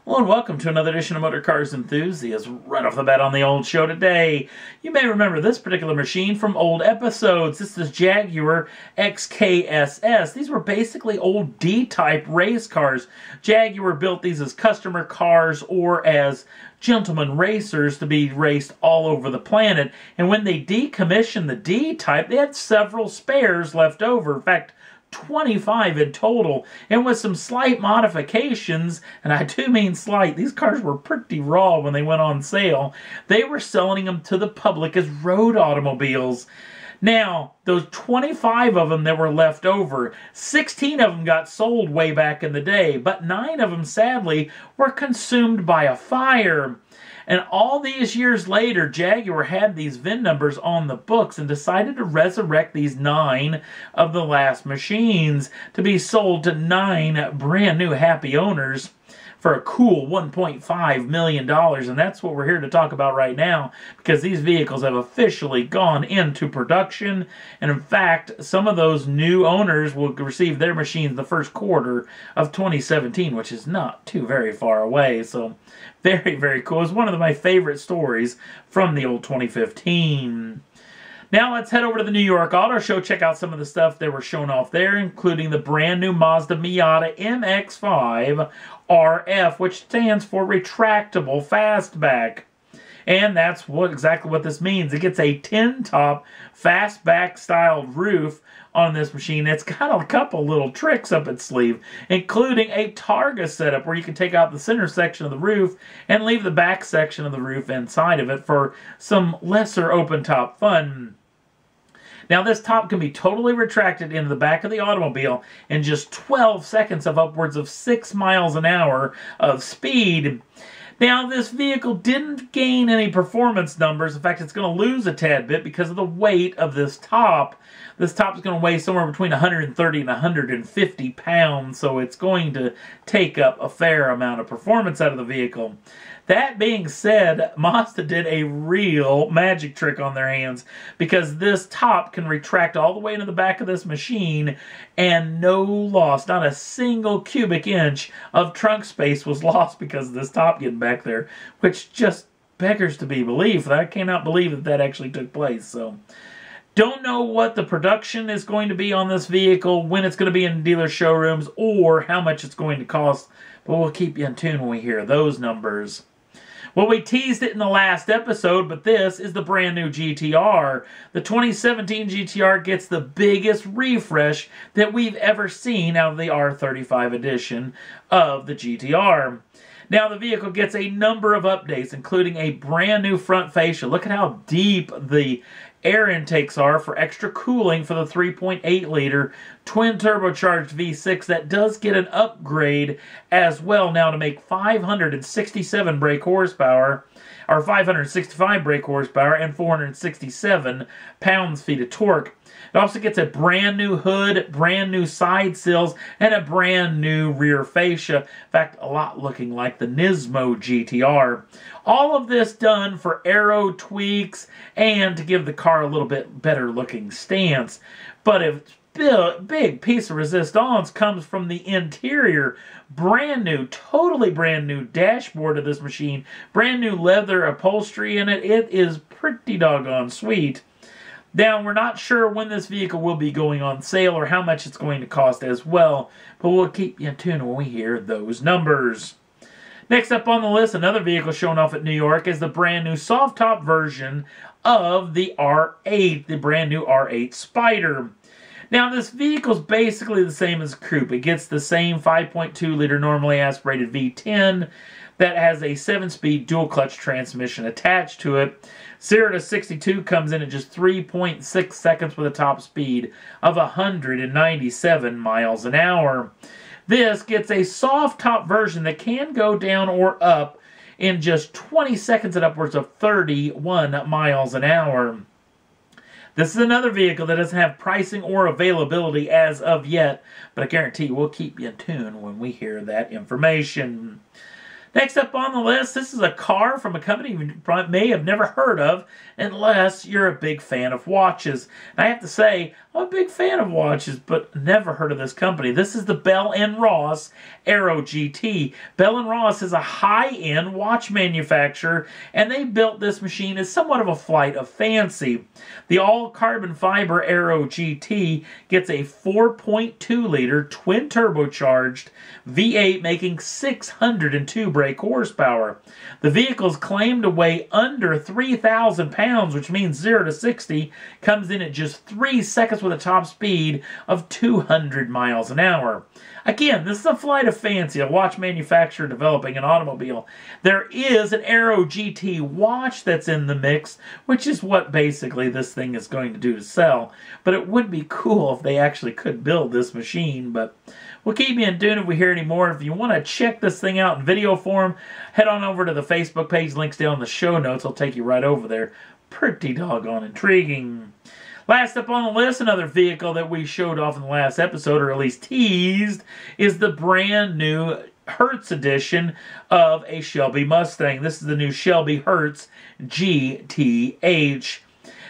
Hello and welcome to another edition of Motor Cars Enthusiasts. Right off the bat on the old show today, you may remember this particular machine from old episodes. This is Jaguar XKSS. These were basically old D-type race cars. Jaguar built these as customer cars or as gentleman racers to be raced all over the planet. And when they decommissioned the D-type, they had several spares left over. In fact, 25 in total, and with some slight modifications, and I do mean slight, these cars were pretty raw when they went on sale. They were selling them to the public as road automobiles. Now, those 25 of them that were left over, 16 of them got sold way back in the day, but 9 of them, sadly, were consumed by a fire. And all these years later, Jaguar had these VIN numbers on the books and decided to resurrect these 9 of the last machines to be sold to 9 brand new happy owners for a cool $1.5 million. And that's what we're here to talk about right now, because these vehicles have officially gone into production. And in fact, some of those new owners will receive their machines the first quarter of 2017, which is not too very far away. So very, very cool. It's one of my favorite stories from the old 2015. Now let's head over to the New York Auto Show, check out some of the stuff that were shown off there, including the brand new Mazda MX5 RF, which stands for Retractable Fastback. And that's exactly what this means. It gets a 10-top fastback styled roof on this machine. It's got a couple little tricks up its sleeve, including a Targa setup where you can take out the center section of the roof and leave the back section of the roof inside of it for some lesser open top fun. Now, this top can be totally retracted into the back of the automobile in just 12 seconds of upwards of 6 miles an hour of speed. Now, this vehicle didn't gain any performance numbers. In fact, it's going to lose a tad bit because of the weight of this top. This top is going to weigh somewhere between 130 and 150 pounds, so it's going to take up a fair amount of performance out of the vehicle. That being said, Mazda did a real magic trick on their hands, because this top can retract all the way into the back of this machine and no loss, not a single cubic inch of trunk space was lost because of this top getting back there, which just beggars to be believed. I cannot believe that that actually took place. So, don't know what the production is going to be on this vehicle, when it's going to be in dealer showrooms, or how much it's going to cost, but we'll keep you in tune when we hear those numbers. Well, we teased it in the last episode, but this is the brand new GTR. The 2017 GTR gets the biggest refresh that we've ever seen out of the R35 edition of the GTR. Now, the vehicle gets a number of updates, including a brand new front fascia. Look at how deep the air intakes are for extra cooling for the 3.8-liter twin turbocharged V6 that does get an upgrade as well now to make 567 brake horsepower, or 565 brake horsepower, and 467 pounds-feet of torque. It also gets a brand new hood, brand new side sills, and a brand new rear fascia. In fact, a lot looking like the Nismo GTR. All of this done for aero tweaks and to give the car a little bit better looking stance. But a big piece of resistance comes from the interior. Brand new, totally brand new dashboard of this machine. Brand new leather upholstery in it. It is pretty doggone sweet. Now, we're not sure when this vehicle will be going on sale or how much it's going to cost as well, but we'll keep you in tune when we hear those numbers. Next up on the list, another vehicle shown off at New York is the brand new soft top version of the R8, the brand new R8 Spyder. Now, this vehicle is basically the same as a coupe. It gets the same 5.2-liter normally aspirated V10 that has a 7-speed dual-clutch transmission attached to it. 0 to 62 comes in at just 3.6 seconds with a top speed of 197 miles an hour. This gets a soft top version that can go down or up in just 20 seconds at upwards of 31 miles an hour. This is another vehicle that doesn't have pricing or availability as of yet, but I guarantee we'll keep you in tune when we hear that information. Next up on the list, this is a car from a company you may have never heard of unless you're a big fan of watches. And I have to say, I'm a big fan of watches, but never heard of this company. This is the Bell & Ross Aero GT. Bell & Ross is a high-end watch manufacturer, and they built this machine as somewhat of a flight of fancy. The all-carbon fiber Aero GT gets a 4.2-liter twin-turbocharged V8 making 602 brake horsepower. The vehicle's claimed to weigh under 3,000 pounds, which means 0 to 60 comes in at just 3 seconds with a top speed of 200 miles an hour. Again, this is a flight of fancy, a watch manufacturer developing an automobile. There is an Aero GT watch that's in the mix, which is what basically this thing is going to do to sell. But it would be cool if they actually could build this machine, but we'll keep you in tune if we hear any more. If you want to check this thing out in video form, head on over to the Facebook page. Links down in the show notes. I'll take you right over there. Pretty doggone intriguing. Last up on the list, another vehicle that we showed off in the last episode, or at least teased, is the brand new Hertz edition of a Shelby Mustang. This is the new Shelby Hertz GTH.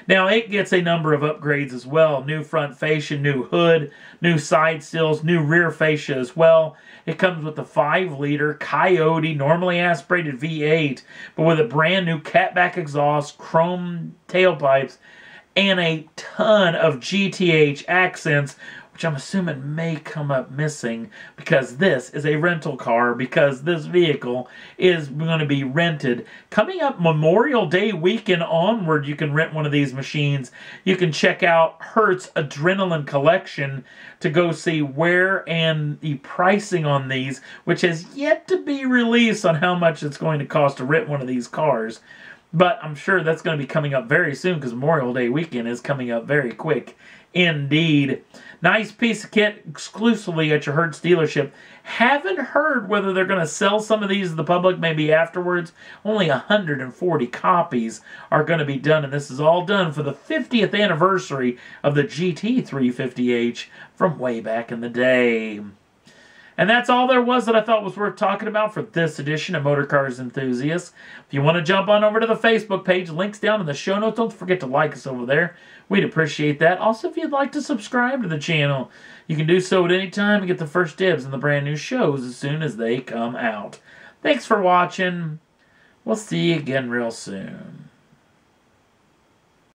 Now, it gets a number of upgrades as well. New front fascia, new hood, new side sills, new rear fascia as well. It comes with the 5-liter Coyote, normally aspirated V8, but with a brand new catback exhaust, chrome tailpipes, and a ton of GTH accents, which I'm assuming may come up missing because this is a rental car, because this vehicle is going to be rented. Coming up Memorial Day weekend onward, you can rent one of these machines. You can check out Hertz Adrenaline Collection to go see where and the pricing on these, which has yet to be released on how much it's going to cost to rent one of these cars. But I'm sure that's going to be coming up very soon because Memorial Day weekend is coming up very quick indeed. Nice piece of kit exclusively at your Hertz dealership. Haven't heard whether they're going to sell some of these to the public maybe afterwards. Only 140 copies are going to be done, and this is all done for the 50th anniversary of the GT350H from way back in the day. And that's all there was that I thought was worth talking about for this edition of Motor Cars Enthusiasts. If you want to jump on over to the Facebook page, links down in the show notes. Don't forget to like us over there. We'd appreciate that. Also, if you'd like to subscribe to the channel, you can do so at any time and get the first dibs on the brand new shows as soon as they come out. Thanks for watching. We'll see you again real soon.